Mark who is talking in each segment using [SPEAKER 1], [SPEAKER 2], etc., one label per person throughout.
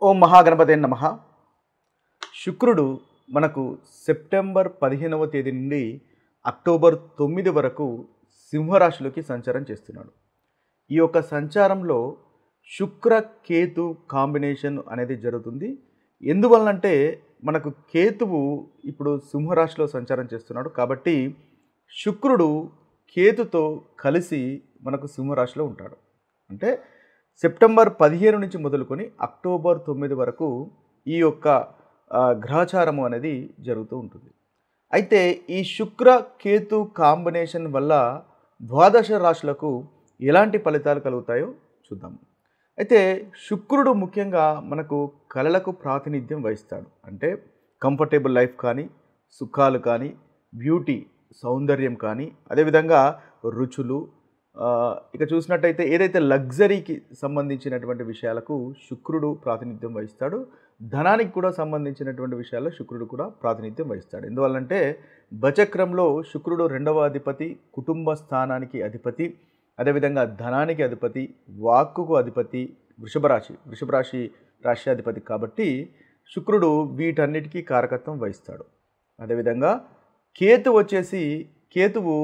[SPEAKER 1] ఓం మహాగణపతే నమః. శుక్రుడు మనకు సెప్టెంబర్ 15వ తేదీ నుండి అక్టోబర్ 9 వరకు సింహరాశిలోకి సంచారం చేస్తున్నాడు. ఈ యొక్క సంచారంలో శుక్ర కేతు కాంబినేషన్ అనేది జరుగుతుంది. ఎందువల్లంటే మనకు కేతువు ఇప్పుడు సింహరాశిలో సంచారం చేస్తున్నాడు కాబట్టి శుక్రుడు కేతుతో కలిసి మనకు సింహరాశిలో ఉంటాడు. అంటే సెప్టెంబర్ 15 నుంచి మొదలుకొని అక్టోబర్ 9 వరకు ఈ యొక్క గ్రహచారము అనేది జరుగుతూ ఉంటుంది. అయితే ఈ శుక్ర కేతు కాంబినేషన్ వల్ల ద్వాదశ రాశులకు ఎలాంటి ఫలితాలు కలుగుతాయో చూద్దాము. అయితే శుక్రుడు ముఖ్యంగా మనకు కళలకు ప్రాతినిధ్యం వహిస్తాడు. అంటే కంఫర్టబుల్ లైఫ్ కానీ, సుఖాలు కానీ, బ్యూటీ సౌందర్యం కానీ, అదేవిధంగా రుచులు, ఇక చూసినట్టయితే ఏదైతే లగ్జరీకి సంబంధించినటువంటి విషయాలకు శుక్రుడు ప్రాతినిధ్యం వహిస్తాడు. ధనానికి కూడా సంబంధించినటువంటి విషయాల్లో శుక్రుడు కూడా ప్రాతినిధ్యం వహిస్తాడు. ఎందువల్లంటే బచక్రంలో శుక్రుడు 2వ అధిపతి, కుటుంబ స్థానానికి అధిపతి, అదేవిధంగా ధనానికి అధిపతి, వాక్కుకు అధిపతి, వృషభ రాశి రాశ్యాధిపతి కాబట్టి శుక్రుడు వీటన్నిటికీ కారకత్వం వహిస్తాడు. అదేవిధంగా కేతువు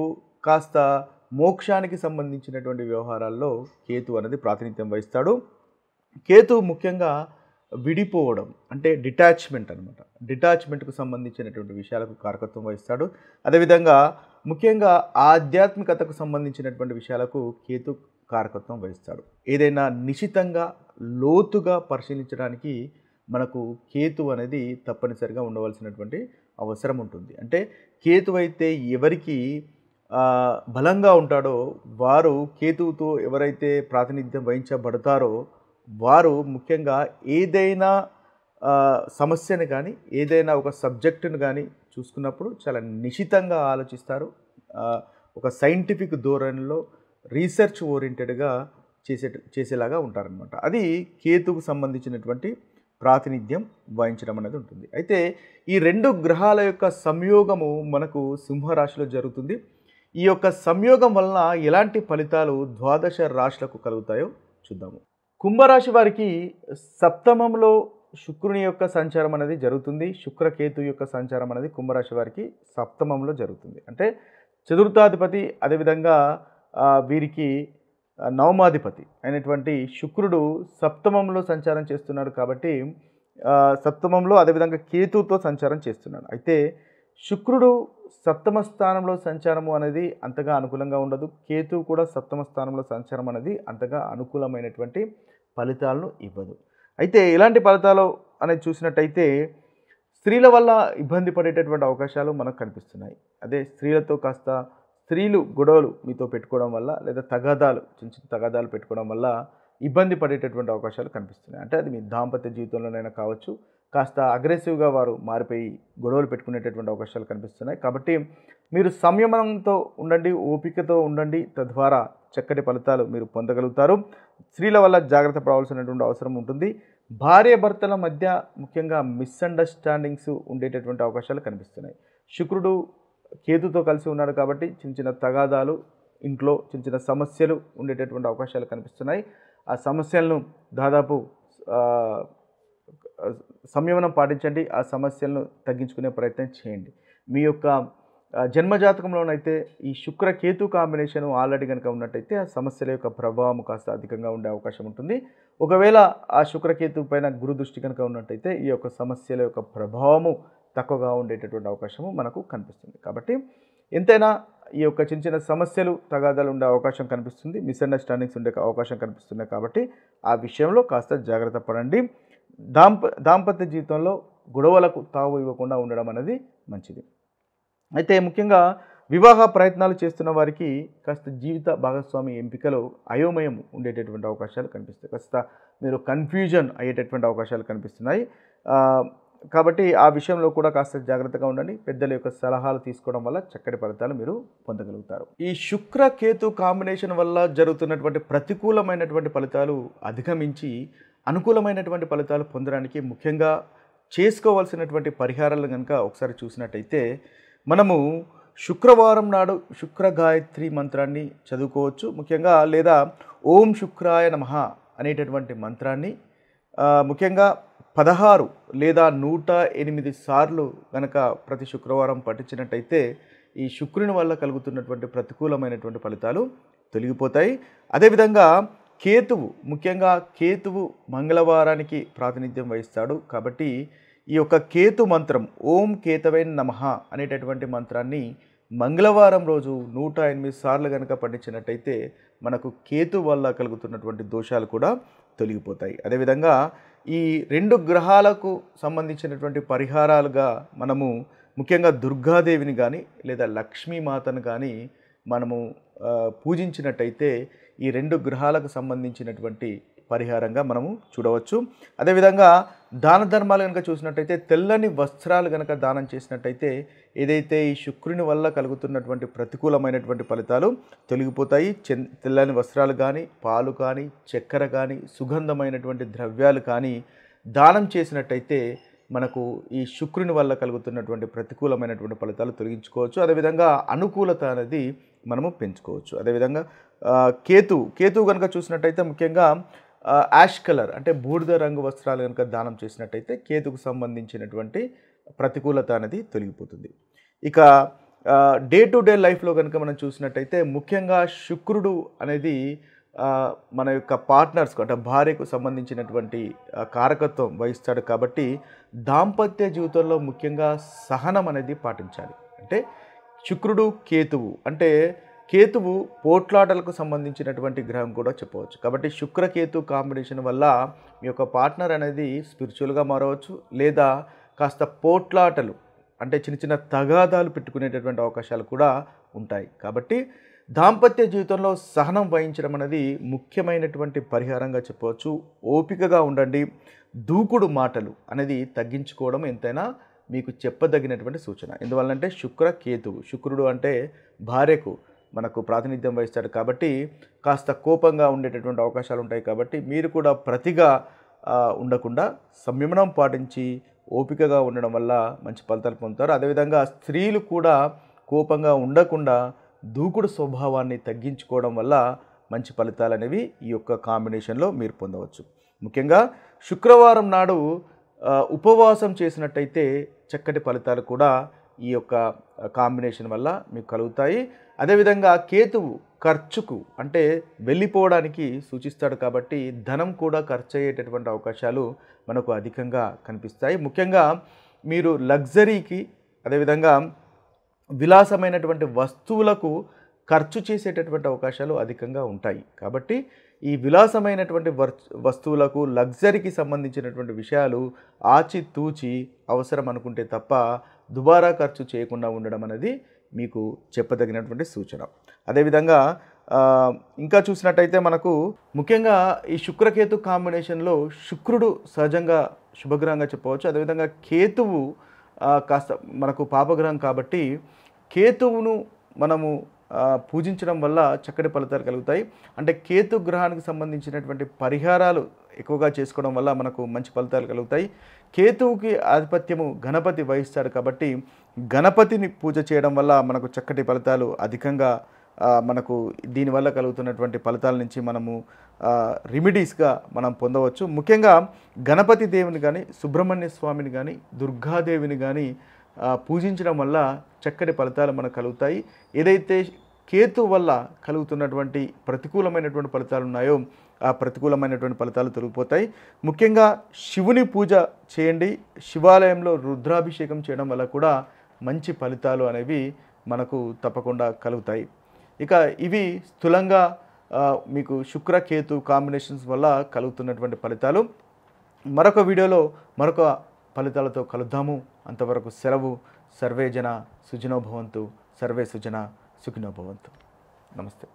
[SPEAKER 1] కాస్త మోక్షానికి సంబంధించినటువంటి వ్యవహారాల్లో కేతు అనేది ప్రాతినిధ్యం వహిస్తాడు. కేతు ముఖ్యంగా విడిపోవడం అంటే డిటాచ్మెంట్ అనమాట. డిటాచ్మెంట్కు సంబంధించినటువంటి విషయాలకు కారకత్వం వహిస్తాడు. అదేవిధంగా ముఖ్యంగా ఆధ్యాత్మికతకు సంబంధించినటువంటి విషయాలకు కేతు కారకత్వం వహిస్తాడు. ఏదైనా నిశితంగా లోతుగా పరిశీలించడానికి మనకు కేతు అనేది తప్పనిసరిగా ఉండవలసినటువంటి అవసరం ఉంటుంది. అంటే కేతు అయితే ఎవరికి బలంగా ఉంటాడో వారు కేతువుతో ఎవరైతే ప్రాతినిధ్యం వహించబడతారో వారు ముఖ్యంగా ఏదైనా సమస్యను కానీ, ఏదైనా ఒక సబ్జెక్టును కానీ చూసుకున్నప్పుడు చాలా నిశితంగా ఆలోచిస్తారు. ఒక సైంటిఫిక్ ధోరణిలో రీసెర్చ్ ఓరియంటెడ్గా చేసేలాగా ఉంటారనమాట. అది కేతువుకు సంబంధించినటువంటి ప్రాతినిధ్యం వహించడం అనేది ఉంటుంది. అయితే ఈ రెండు గ్రహాల యొక్క సంయోగము మనకు సింహరాశిలో జరుగుతుంది. ఈ యొక్క సంయోగం వలన ఎలాంటి ఫలితాలు ద్వాదశ రాశులకు కలుగుతాయో చూద్దాము. కుంభరాశి వారికి సప్తమంలో శుక్రుని యొక్క సంచారం అనేది జరుగుతుంది. శుక్రకేతు యొక్క సంచారం అనేది కుంభరాశి వారికి సప్తమంలో జరుగుతుంది. అంటే చతుర్థాధిపతి, అదేవిధంగా వీరికి నవమాధిపతి అయినటువంటి శుక్రుడు సప్తమంలో సంచారం చేస్తున్నాడు కాబట్టి సప్తమంలో అదేవిధంగా కేతుతో సంచారం చేస్తున్నాడు. అయితే శుక్రుడు సప్తమ స్థానంలో సంచారము అనేది అంతగా అనుకూలంగా ఉండదు. కేతు కూడా సప్తమ స్థానంలో సంచారం అనేది అంతగా అనుకూలమైనటువంటి ఫలితాలను ఇవ్వదు. అయితే ఎలాంటి ఫలితాలు అనేది చూసినట్టయితే స్త్రీల వల్ల ఇబ్బంది పడేటటువంటి అవకాశాలు మనకు కనిపిస్తున్నాయి. అదే స్త్రీలతో కాస్త స్త్రీలు గొడవలు మీతో పెట్టుకోవడం వల్ల లేదా చిన్న చిన్న తగాదాలు పెట్టుకోవడం వల్ల ఇబ్బంది పడేటటువంటి అవకాశాలు కనిపిస్తున్నాయి. అంటే అది మీ దాంపత్య జీవితంలోనైనా కావచ్చు, కాస్త అగ్రెసివ్గా వారు మారిపోయి గొడవలు పెట్టుకునేటటువంటి అవకాశాలు కనిపిస్తున్నాయి. కాబట్టి మీరు సంయమనంతో ఉండండి, ఓపికతో ఉండండి, తద్వారా చక్కటి ఫలితాలు మీరు పొందగలుగుతారు. స్త్రీల వల్ల జాగ్రత్త పడవలసినటువంటి అవసరం ఉంటుంది. భార్యాభర్తల మధ్య ముఖ్యంగా మిస్అండర్స్టాండింగ్స్ ఉండేటటువంటి అవకాశాలు కనిపిస్తున్నాయి. శుక్రుడు కేతుతో కలిసి ఉన్నాడు కాబట్టి చిన్న చిన్న తగాదాలు, ఇంట్లో చిన్న చిన్న సమస్యలు ఉండేటటువంటి అవకాశాలు కనిపిస్తున్నాయి. ఆ సమస్యలను దాదాపు సంయమనం పాటించండి. ఆ సమస్యలను తగ్గించుకునే ప్రయత్నం చేయండి. మీ యొక్క జన్మజాతకంలోనైతే ఈ శుక్రకేతు కాంబినేషన్ ఆల్రెడీ కనుక ఉన్నట్టయితే ఆ సమస్యల యొక్క ప్రభావం కాస్త అధికంగా ఉండే అవకాశం ఉంటుంది. ఒకవేళ ఆ శుక్రకేతు పైన గురు దృష్టి కనుక ఉన్నట్టయితే ఈ యొక్క సమస్యల యొక్క ప్రభావము తక్కువగా ఉండేటటువంటి అవకాశము మనకు కనిపిస్తుంది. కాబట్టి ఎంతైనా ఈ యొక్క చిన్న చిన్న సమస్యలు, తగాదాలు ఉండే అవకాశం కనిపిస్తుంది, మిస్అండర్స్టాండింగ్స్ ఉండే అవకాశం కనిపిస్తున్నాయి. కాబట్టి ఆ విషయంలో కాస్త జాగ్రత్త పడండి. దాంపత్య జీవితంలో గొడవలకు తావు ఇవ్వకుండా ఉండడం అనేది మంచిది. అయితే ముఖ్యంగా వివాహ ప్రయత్నాలు చేస్తున్న వారికి కాస్త జీవిత భాగస్వామి ఎంపికలో అయోమయం ఉండేటటువంటి అవకాశాలు కనిపిస్తాయి. కాస్త మీరు కన్ఫ్యూజన్ అయ్యేటటువంటి అవకాశాలు కనిపిస్తున్నాయి. కాబట్టి ఆ విషయంలో కూడా కాస్త జాగ్రత్తగా ఉండండి. పెద్దల యొక్క సలహాలు తీసుకోవడం వల్ల చక్కటి ఫలితాలు మీరు పొందగలుగుతారు. ఈ శుక్ర కేతు కాంబినేషన్ వల్ల జరుగుతున్నటువంటి ప్రతికూలమైనటువంటి ఫలితాలు అధిగమించి అనుకూలమైనటువంటి ఫలితాలు పొందడానికి ముఖ్యంగా చేసుకోవాల్సినటువంటి పరిహారాలు కనుక ఒకసారి చూసినట్టయితే మనము శుక్రవారం నాడు శుక్ర గాయత్రి మంత్రాన్ని చదువుకోవచ్చు ముఖ్యంగా, లేదా ఓం శుక్రాయ నమః అనేటటువంటి మంత్రాన్ని ముఖ్యంగా 16 లేదా 108 సార్లు గనక ప్రతి శుక్రవారం పఠించినట్టయితే ఈ శుక్రుని వల్ల కలుగుతున్నటువంటి ప్రతికూలమైనటువంటి ఫలితాలు తొలగిపోతాయి. అదేవిధంగా కేతువు, ముఖ్యంగా కేతువు మంగళవారానికి ప్రాతినిధ్యం వహిస్తాడు. కాబట్టి ఈ యొక్క కేతు మంత్రం ఓం కేతవే నమః అనేటటువంటి మంత్రాన్ని మంగళవారం రోజు 108 సార్లు కనుక పఠించినట్టయితే మనకు కేతు వల్ల కలుగుతున్నటువంటి దోషాలు కూడా తొలగిపోతాయి. అదేవిధంగా ఈ 2 గ్రహాలకు సంబంధించినటువంటి పరిహారాలుగా మనము ముఖ్యంగా దుర్గాదేవిని కానీ లేదా లక్ష్మీమాతను కానీ మనము పూజించినట్టయితే ఈ 2 గ్రహాలకు సంబంధించినటువంటి పరిహారంగా మనము చూడవచ్చు. అదేవిధంగా దాన ధర్మాలు కనుక చూసినట్టయితే తెల్లని వస్త్రాలు కనుక దానం చేసినట్టయితే ఏదైతే ఈ శుక్రుని వల్ల కలుగుతున్నటువంటి ప్రతికూలమైనటువంటి ఫలితాలు తొలగిపోతాయి. తెల్లని వస్త్రాలు కానీ, పాలు కానీ, చక్కెర కానీ, సుగంధమైనటువంటి ద్రవ్యాలు కానీ దానం చేసినట్టయితే మనకు ఈ శుక్రుని వల్ల కలుగుతున్నటువంటి ప్రతికూలమైనటువంటి ఫలితాలు తొలగించుకోవచ్చు. అదేవిధంగా అనుకూలత అనేది మనము పెంచుకోవచ్చు. అదేవిధంగా కేతు కనుక చూసినట్టయితే ముఖ్యంగా యాష్ కలర్ అంటే బూడిద రంగు వస్త్రాలు కనుక దానం చేసినట్టయితే కేతుకు సంబంధించినటువంటి ప్రతికూలత అనేది తొలగిపోతుంది. ఇక డే టు డే లైఫ్లో కనుక మనం చూసినట్టయితే ముఖ్యంగా శుక్రుడు అనేది మన యొక్క పార్ట్నర్స్కు అంటే భార్యకు సంబంధించినటువంటి కారకత్వం వహిస్తాడు. కాబట్టి దాంపత్య జీవితంలో ముఖ్యంగా సహనం అనేది పాటించాలి. అంటే శుక్రుడు కేతువు అంటే కేతువు పోట్లాటలకు సంబంధించినటువంటి గ్రహం కూడా చెప్పవచ్చు. కాబట్టి శుక్రకేతు కాంబినేషన్ వల్ల మీ యొక్క పార్ట్నర్ అనేది స్పిరిచువల్గా మారవచ్చు, లేదా కాస్త పోట్లాటలు అంటే చిన్న చిన్న తగాదాలు పెట్టుకునేటటువంటి అవకాశాలు కూడా ఉంటాయి. కాబట్టి దాంపత్య జీవితంలో సహనం వహించడం అనేది ముఖ్యమైనటువంటి పరిహారంగా చెప్పవచ్చు. ఓపికగా ఉండండి. దూకుడు మాటలు అనేది తగ్గించుకోవడం ఎంతైనా మీకు చెప్పదగినటువంటి సూచన. ఎందువల్లంటే శుక్రుడు అంటే భార్యకు మనకు ప్రాతినిధ్యం వహిస్తాడు. కాబట్టి కాస్త కోపంగా ఉండేటటువంటి అవకాశాలు ఉంటాయి. కాబట్టి మీరు కూడా ప్రతిగా ఉండకుండా సంయమనం పాటించి ఓపికగా ఉండడం వల్ల మంచి ఫలితాలు పొందుతారు. అదేవిధంగా స్త్రీలు కూడా కోపంగా ఉండకుండా దూకుడు స్వభావాన్ని తగ్గించుకోవడం వల్ల మంచి ఫలితాలు అనేవి ఈ యొక్క కాంబినేషన్లో మీరు పొందవచ్చు. ముఖ్యంగా శుక్రవారం నాడు ఉపవాసం చేసినట్టయితే చక్కటి ఫలితాలు కూడా ఈ యొక్క కాంబినేషన్ వల్ల మీకు కలుగుతాయి. అదేవిధంగా కేతువు ఖర్చుకు అంటే వెళ్ళిపోవడానికి సూచిస్తాడు. కాబట్టి ధనం కూడా ఖర్చు అయ్యేటటువంటి అవకాశాలు మనకు అధికంగా కనిపిస్తాయి. ముఖ్యంగా మీరు లగ్జరీకి అదేవిధంగా విలాసమైనటువంటి వస్తువులకు ఖర్చు చేసేటటువంటి అవకాశాలు అధికంగా ఉంటాయి. కాబట్టి ఈ విలాసమైనటువంటి వస్తువులకు లగ్జరీకి సంబంధించినటువంటి విషయాలు ఆచితూచి అవసరం అనుకుంటే తప్ప దుబారా ఖర్చు చేయకుండా ఉండడం అనేది మీకు చెప్పదగినటువంటి సూచన. అదేవిధంగా ఇంకా చూసినట్టయితే మనకు ముఖ్యంగా ఈ శుక్రకేతు కాంబినేషన్లో శుక్రుడు సహజంగా శుభగ్రహంగా చెప్పవచ్చు. అదేవిధంగా కేతువు కాస్త మనకు పాపగ్రహం. కాబట్టి కేతువును మనము పూజించడం వల్ల చక్కటి ఫలితాలు కలుగుతాయి. అంటే కేతు గ్రహానికి సంబంధించినటువంటి పరిహారాలు ఎక్కువగా చేసుకోవడం వల్ల మనకు మంచి ఫలితాలు కలుగుతాయి. కేతువుకి ఆధిపత్యము గణపతి వహిస్తాడు. కాబట్టి గణపతిని పూజ చేయడం వల్ల మనకు చక్కటి ఫలితాలు అధికంగా మనకు దీనివల్ల కలుగుతున్నటువంటి ఫలితాల నుంచి మనము రెమెడీస్గా మనం పొందవచ్చు. ముఖ్యంగా గణపతి దేవుని కానీ, సుబ్రహ్మణ్య స్వామిని కానీ, దుర్గాదేవిని కానీ పూజించడం వల్ల చక్కటి ఫలితాలు మనకు కలుగుతాయి. ఏదైతే కేతు వల్ల కలుగుతున్నటువంటి ప్రతికూలమైనటువంటి ఫలితాలు ఉన్నాయో ఆ ప్రతికూలమైనటువంటి ఫలితాలు తొలగిపోతాయి. ముఖ్యంగా శివుని పూజ చేయండి. శివాలయంలో రుద్రాభిషేకం చేయడం వల్ల కూడా మంచి ఫలితాలు అనేవి మనకు తప్పకుండా కలుగుతాయి. ఇక ఇవి స్థూలంగా మీకు శుక్రకేతు కాంబినేషన్స్ వల్ల కలుగుతున్నటువంటి ఫలితాలు. మరొక వీడియోలో మరొక ఫలితాలతో కలుద్దాము. అంతవరకు సెలవు. సర్వే జన సుఖినో భవంతు. సర్వే సుజన సుఖినో భవంతు. నమస్తే.